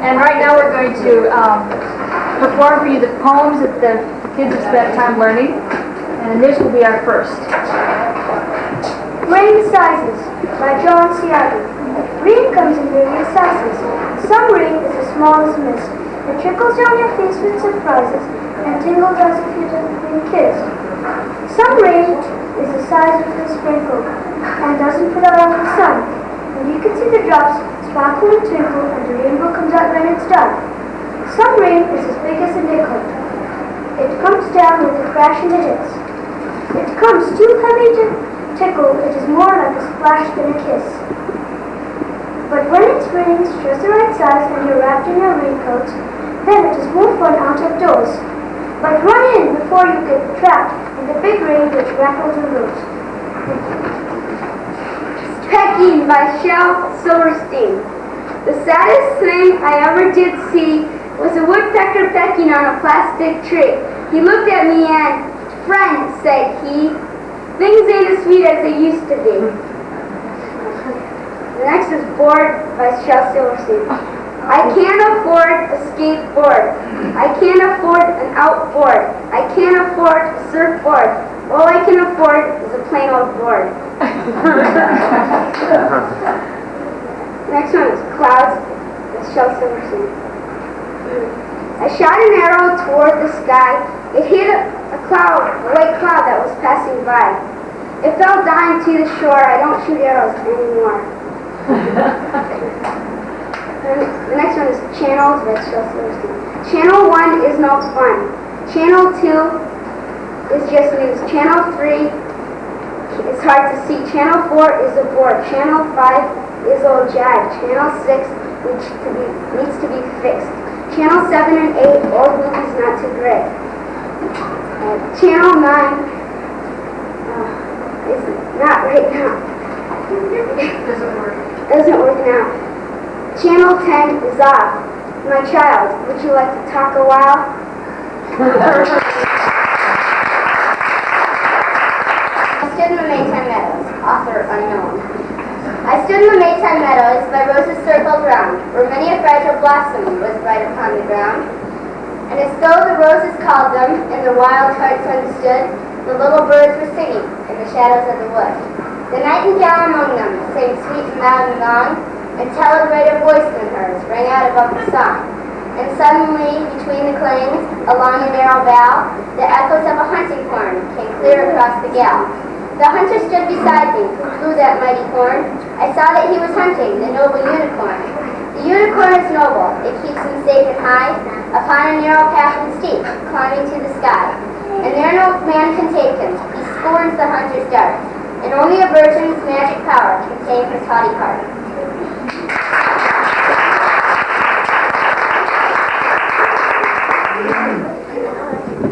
And right now we're going to perform for you the poems that the kids have spent time learning. And this will be our first. Rain Sizes by John C. Rain comes in various sizes. Some rain is as small as mist. It trickles down your face with surprises and tingles as if you have been kissed. Some rain is the size of a sprinkle and doesn't put out on the sun. And you can see the drops sparkle and twinkle, and the rainbow comes out when it's done. Some rain is as big as a nickel. It comes down with a crash and it hits. It comes too heavy to tickle. It is more like a splash than a kiss. But when it's raining just the right size and you're wrapped in your raincoat, then it is more fun out of doors. But run in before you get trapped in the big rain which rattles and goes. Pecking by Shel Silverstein. The saddest thing I ever did see was a woodpecker pecking on a plastic tree. He looked at me and, "Friend," said he, "things ain't as sweet as they used to be." The next is Bored by Shel Silverstein. I can't afford a skateboard. I can't afford an outboard. I can't afford a surfboard. All I can afford is a plain old board. Next one is Clouds by Shel Silverstein. I shot an arrow toward the sky. It hit a white cloud that was passing by. It fell dying to the shore. I don't shoot arrows anymore. And the next one is Channels by Shel Silverstein. Channel 1 is no fun. Channel 2 is just news. Channel 3 is hard to see. Channel 4 is a bore. Channel 5 is old jive. Channel 6 needs to be fixed. Channel 7 and 8, old movies not too great. Channel 9 is not right now. Doesn't work now. Channel 10 is off. My child, would you like to talk a while? I stood in the Maytime Meadows, author unknown. I stood in the Maytime Meadows by roses circled round, where many a fragile blossom was bright upon the ground. And as though the roses called them, and their wild hearts understood, the little birds were singing in the shadows of the wood. The nightingale among them sang sweet and loud and long, until a greater voice than hers rang out above the song. And suddenly, between the clings, along a narrow bough, the echoes of a hunting horn came clear across the gale. The hunter stood beside me, who blew that mighty horn. I saw that he was hunting the noble unicorn. The unicorn is noble, it keeps him safe and high, upon a narrow path and steep, climbing to the sky. And there no man can take him, he scorns the hunter's dart, and only a virgin's magic power can tame his haughty heart.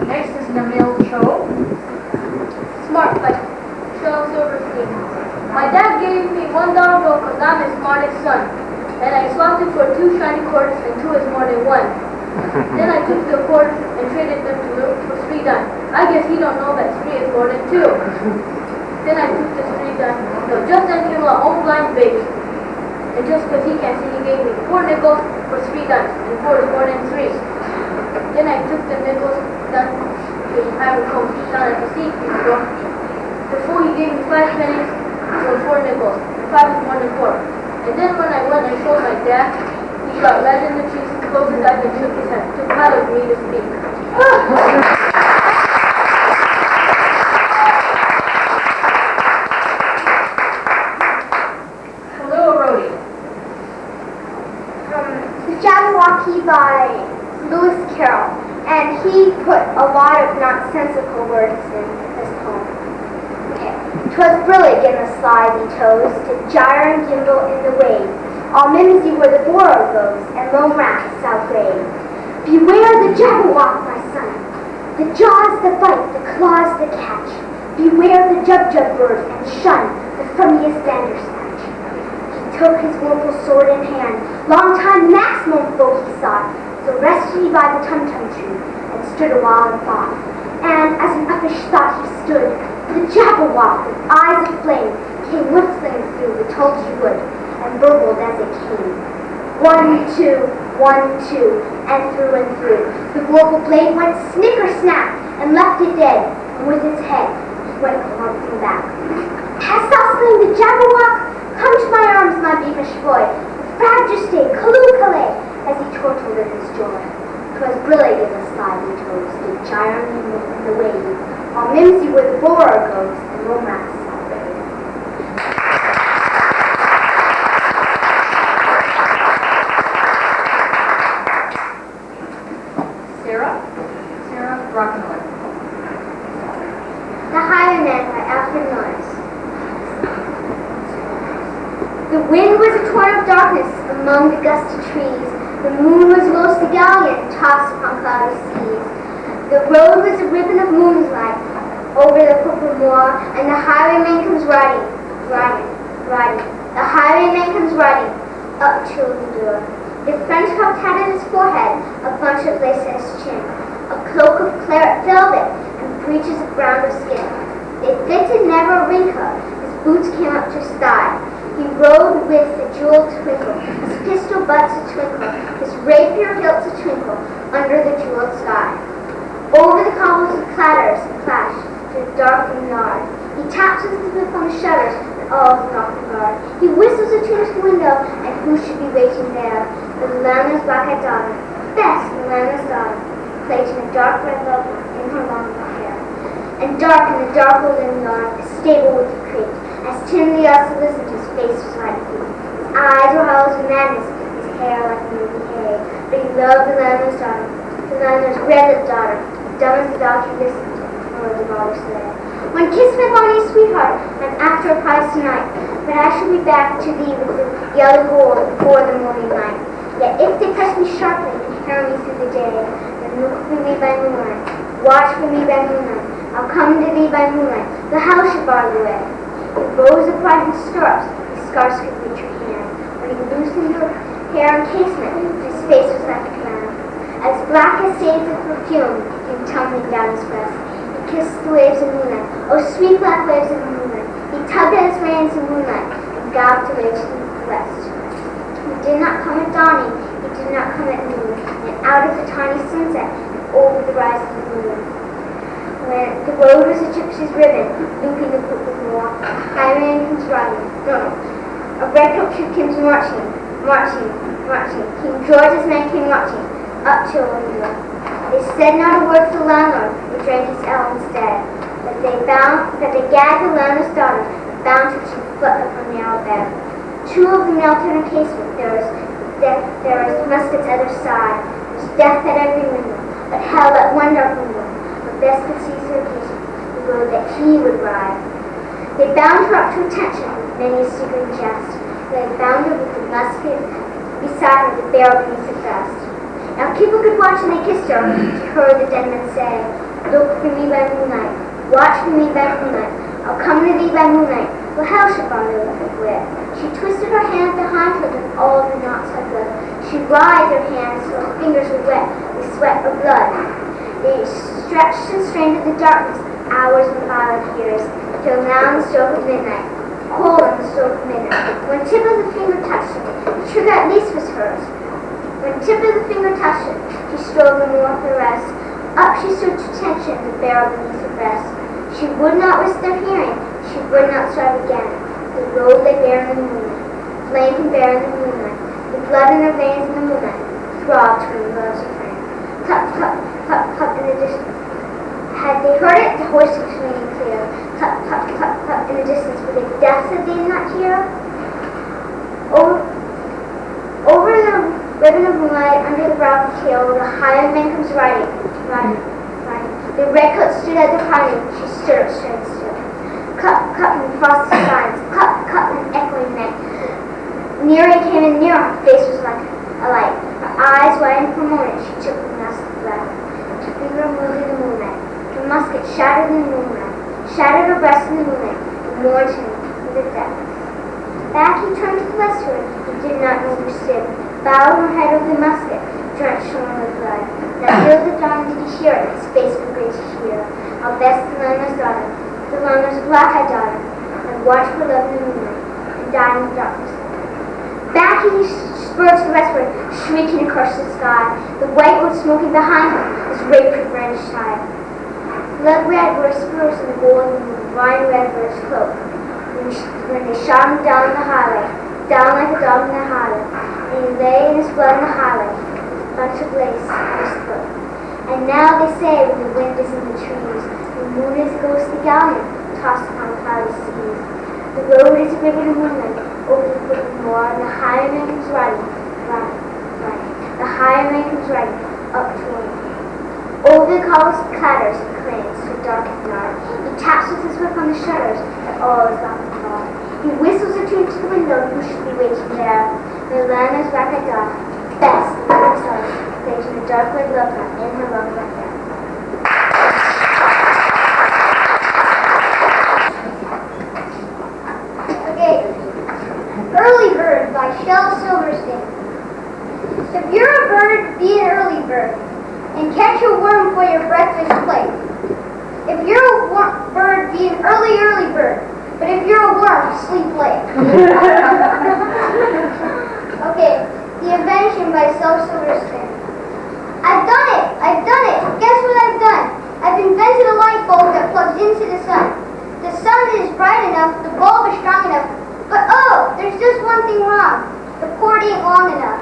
Next is Namil Cho. Smart by Shel Silverstein. My dad gave me $1 bill because I'm his smartest son. And I swapped it for 2 shiny quarters, and 2 is more than 1. Then I took the quarters and traded them for 3 dimes. I guess he don't know that 3 is more than 2. Then I took the 3 dimes. So just then came my own blind baby. And just because he can't see, he gave me 4 nickels for 3 dimes, and 4 is more than 3. Then I took the nickels down to have him come down at the seat before. Before he gave me 5 pennies for 4 nickels, and 5 is more than 4. And then when I went and showed my dad, he got red in the cheeks, closed his eyes, and shook his head. Too proud of me to speak. Hello, Rhodey. The Jabberwocky by Lewis Carroll, and he put a lot of nonsensical words in this poem. Okay. 'Twas brillig in the slithy toes, to gyre and gimble in the wave. All mimsy were the borogoves, and low rats outweighed. Beware the Jabberwock, my son, the jaws that bite, the claws that catch. Beware the Jubjub bird, and shun the frumious Bandersnatch. He took his woeful sword in hand, long time maximum foe he sought, so rested he by the tum-tum tree, and stood a while in thought. And as an uppish thought he stood, the Jabberwock, with eyes of flame, came whistling through the tulgey wood, and burbled as it came. 1, 2, 1, 2, and through. The vorpal blade went snicker-snap and left it dead, and with its head went clumping back. Hast thou slain the Jabberwock? Come to my arms, my beamish boy. Fragiste, Kaloo-Kalay, as he chortled in his joy. 'Twas brillig in the sky he toes, did gyre in the wave, while mimsy where the borer goes, and romance Sarah Brockmiller. The Highwayman by Alfred Norris. The wind was a torrent of darkness among the gusty trees. The moon was low galleon tossed upon cloudy seas. The road was a ribbon of moonlight over the purple moor, and the highwayman comes riding. The highwayman comes riding up to the door. The French cocked hat at his forehead, a bunch of lace at his chin, a cloak of claret velvet, and breeches of brown of skin. They fitted never a wrinkle, his boots came up to his thigh. He rode with a jeweled twinkle, his pistol butts a twinkle, his rapier hilts a twinkle, under the jeweled sky. Over the cobbles of clatters and clash to the darkened yard. He taps with his whip on the shutters, and all is off the guard. He whistles a tune to the window, and who should be waiting there? The landlord's black-eyed daughter, Bess, the landlord's daughter, plaiting a dark red lover in her long black hair. And dark in the dark golden yard, a stable with a crate. As Tim the Elsa listened, his face was like heat. His eyes were hollows of madness, his hair like moving hay. But he loved the landlord's daughter, the landlord's red-lipped daughter. Dumb as the dog, he listened, and was the father said, "One kiss, my bonny sweetheart, and after a prize tonight. But I shall be back to thee with the yellow gold before the morning light. Yet if they press me sharply and harrow me through the day, then look for me by moonlight, watch for me by moonlight. I'll come to thee by moonlight, the house shall bar the way." He rose upright in stirrups, he scarce could reach her hand. When he loosened her hair and casement, his face was like a cloud. As black as shades of perfume came tumbling down his breast. He kissed the waves of moonlight, oh sweet black waves of moonlight. He tugged at his reins in moonlight, and galloped away to the west. He did not come at dawning, he did not come at noon, and out of the tiny sunset, and over the rising moon. When the road was a gypsy's ribbon, looping the purple moor, a highwayman comes riding. No, a red-coat troop comes marching. King George's men came marching up to the window. They said not a word to the landlord, they drank his ale instead. But they gagged the landlord's daughter, and bound her to the foot of her narrow bed. Two of them knelt in her casement. There was muskets at their side. There was death at every window, but hell at one dark window. But best could see her casement, the road that he would ride. They bound her up to attention with many a secret jest. They bound her with the musket beside her, the barrel beneath her breast. Now keep a good watch, and they kissed her. She heard the dead man say, "Look for me by moonlight, watch for me by moonlight. I'll come to thee by moonlight, for hell shall bar the way." She twisted her hand behind her, and all the knots had blood. She writhed her hands till her fingers were wet with sweat or blood. They stretched and strained in the darkness, hours and violet years, till now in the stroke of midnight, cold on the stroke of midnight. When tip of the finger touched her, the trigger at least was hers. When tip of the finger touched it, she strove no more for rest. Up she stood to tension the barrel beneath her breast. She would not risk their hearing, she would not strive again. The road lay bare in the moonlight, blank and bare in the moonlight. The blood in her veins in the moonlight throbbed to the love's refrain. Clup, clup, clup, clup in the distance. Had they heard it, the horse was ringing clear. Clup, clup, clup, clup in the distance. Were they deaf that they did not hear? Over the ribbon of moonlight, under the brow of the hill, the highwayman comes riding. The redcoat stood at the parting. She stood up straight still. Cut in frosty signs, cut in echoing neck. Nearer came and nearer, her face was like a light. Her eyes widened for a moment, she took the musket left. Her finger moved in the moonlight. Her musket shattered in the moonlight, shattered her breast in the moonlight, and moored him with a death. Back he turned to the westward, he did not know who stood. Bowed her head over the musket, drenched her with blood. That field of dawn did he hear it, his face was great to hear. How best the landlord's daughter, the landlord's black-eyed daughter, had watched for love in the moonlight, and died in the darkness. Back he spurts the westward, shrieking across the sky. The white wood smoking behind him as raped with brandished tide. Blood red were his spurs and the golden wine red were his cloak. When they shot him down the highway, down like a dog in the highway, and he lay in his blood in the highway, with a bunch of lace on his throat. And now they say when the wind is in the trees, the moon is a ghostly galleon, tossed upon the cloudy seas. The road is riveted in moonlight, over the foot moor, and the highwayman comes riding, the highwayman comes riding up to him. Over the cobbles clatters and clangs so dark and dark. He taps with his whip on the shutters, and all is locked and dark. He whistles a tune to the window, who should be waiting there. The land is back at dark, best in the stars, placing a dark red look in her long black hair. Okay. Early Bird by Shel Silverstein. If you're a bird, be an early bird, and catch a worm for your breakfast plate. If you're a bird, be an early bird, but if you're a worm, sleep late. Okay, The Invention by Shel Silverstein. I've done it! Guess what I've done? I've invented a light bulb that plugs into the sun. The sun is bright enough, the bulb is strong enough, but oh, there's just one thing wrong. The cord ain't long enough.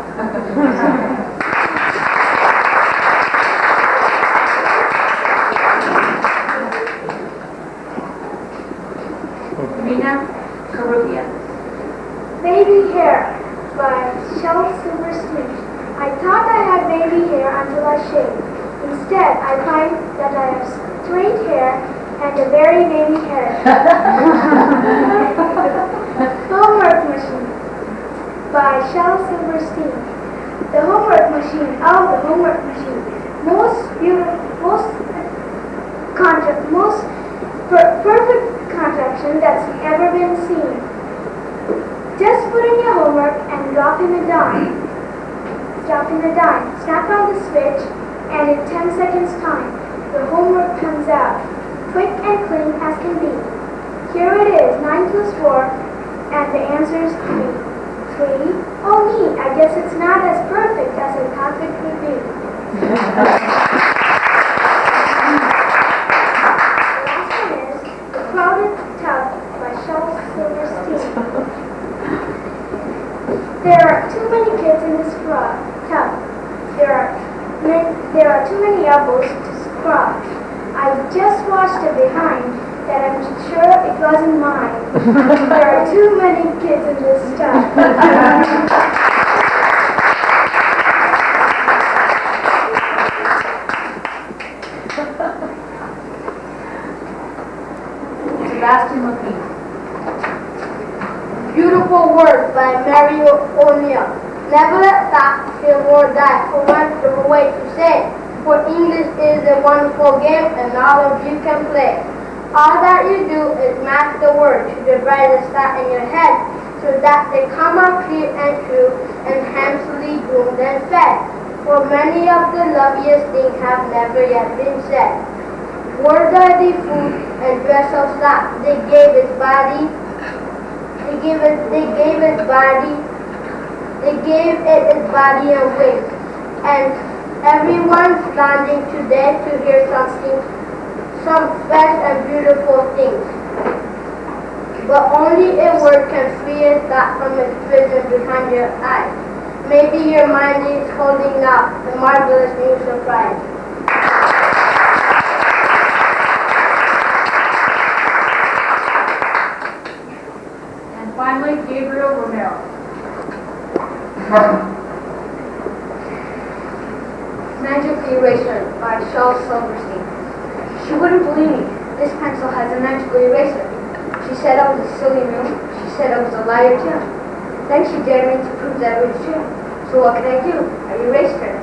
Baby Hair by Shel Silverstein. I thought I had baby hair until I shaved. Instead, I find that I have straight hair and a very baby hair. Homework Machine by Shel Silverstein. The homework machine, the homework machine. Most beautiful, perfect contraption that's ever been seen. Just put in your homework and drop in a dime. Snap on the switch, and in 10 seconds time, the homework comes out, quick and clean as can be. Here it is, 9 plus 4, and the answer is 3. 3? Oh neat, I guess it's not as perfect as I thought it would be. The last one is The Crowded Tub by Shel Silverstein. There are too many kids in this tub. There are too many elbows to scrub. I just washed it behind that I'm sure it wasn't mine. There are too many kids in this tub. Beautiful Words by Mary O'Neill. Never let fact feel or die for one of a way to say. For English is a wonderful game and all of you can play. All that you do is match the word to the brightest star in your head so that they come out clear and true and handsomely groomed and fed. For many of the loveliest things have never yet been said. Words are the food and dress of slap. They gave it its body and wings. And everyone's standing today to hear some fresh and beautiful things. But only a word can free us back from its prison behind your eyes. Maybe your mind is holding out a marvelous new surprise. Finally, Gabriel Romero. Magic Eraser by Shel Silverstein. She wouldn't believe me. This pencil has a magical eraser. She said I was a silly mule. She said I was a liar too. Then she dared me to prove that it was true. So what could I do? I erased her.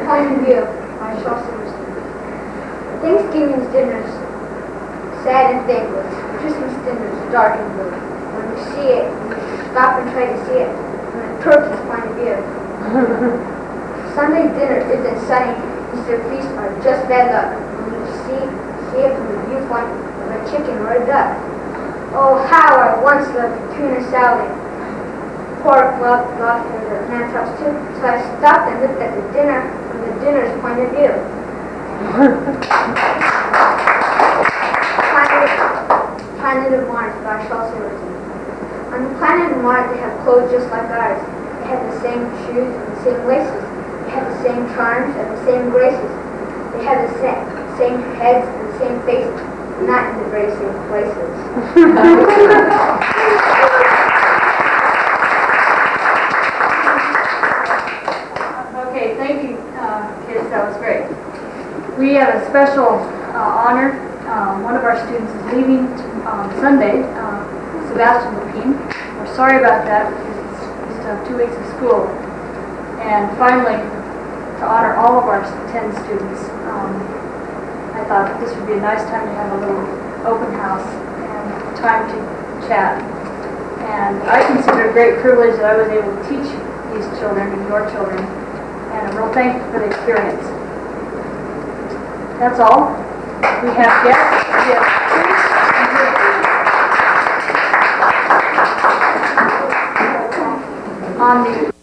Point of View by Shel Silverstein. Thanksgiving's dinners sad and thankless. Christmas dinners dark and blue. When you see it, you stop and try to see it from a turkey's point of view. Sunday dinner isn't sunny. Easter feasts are just bad luck. When you see it from the viewpoint of a chicken or a duck. Oh, how I once loved tuna salad. Pork, lobster, and lamb chops too. So I stopped and looked at the dinner from the dinner's point of view. Planet of Mars by Charles Silverton. On the planet of Mars, they have clothes just like ours. They have the same shoes and the same laces. They have the same charms and the same graces. They have the same heads and the same faces, not in the very same places. Okay, thank you, kids. That was great. We have a special honor. One of our students is leaving on Sunday, Sebastian Lapine. We're sorry about that because we still have 2 weeks of school. And finally, to honor all of our 10 students, I thought this would be a nice time to have a little open house and time to chat. And I consider it a great privilege that I was able to teach these children and your children, and I'm real thankful for the experience. That's all. We have guests. We have on the